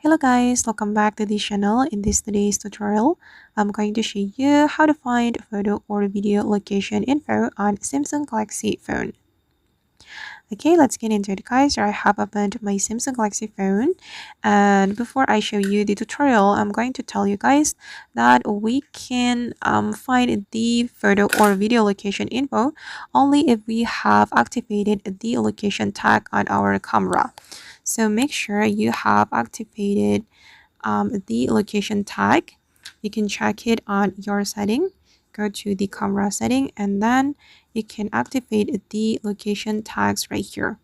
Hello guys, welcome back to this channel. In today's tutorial, I'm going to show you how to find photo or video location info on Samsung Galaxy phone. Okay, let's get into it guys. Here I have opened my Samsung Galaxy phone, and before I show you the tutorial, I'm going to tell you guys that we can find the photo or video location info only if we have activated the location tag on our camera. So make sure you have activated the location tag. You can check it on your setting. Go to the camera setting and then you can activate the location tags right here.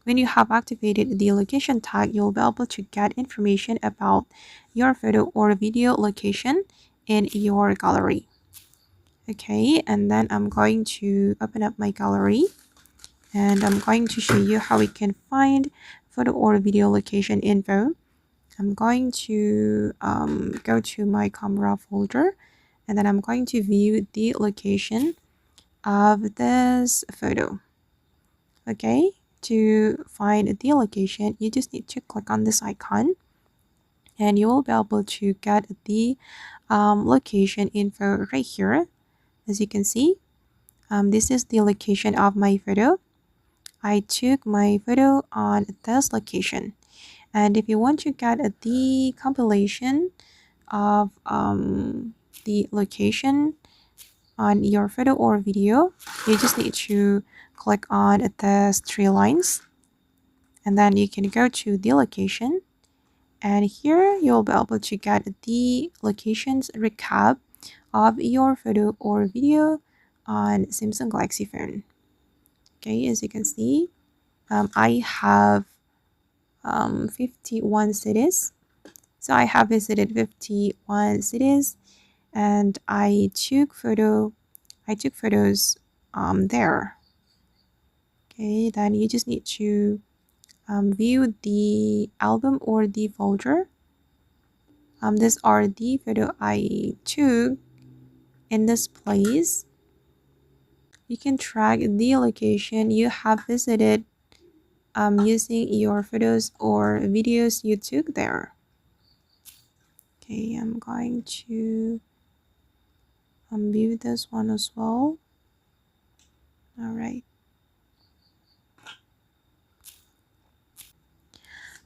When you have activated the location tag, you'll be able to get information about your photo or video location in your gallery. Okay, and then I'm going to open up my gallery and I'm going to show you how we can find photo or video location info. I'm going to go to my camera folder and then I'm going to view the location of this photo. Okay, to find the location, you just need to click on this icon and you will be able to get the location info right here. As you can see, this is the location of my photo. I took my photo on this location. And if you want to get the compilation of the location on your photo or video, you just need to click on the three lines and then you can go to the location, and here you'll be able to get the locations recap of your photo or video on Samsung Galaxy phone. Okay, as you can see, I have 51 cities. So I have visited 51 cities and I took photos there. Okay, then you just need to view the album or the folder. These are the photo I took in this place. You can track the location you have visited using your photos or videos you took there. Okay, I'm going to view this one as well. All right.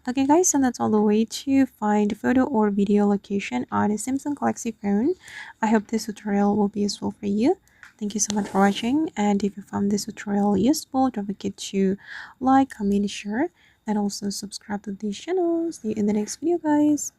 Okay guys, so that's all the way to find photo or video location on a Samsung Galaxy phone. I hope this tutorial will be useful for you. Thank you so much for watching, and if you found this tutorial useful, don't forget to like, comment, share, and also subscribe to this channel. See you in the next video guys.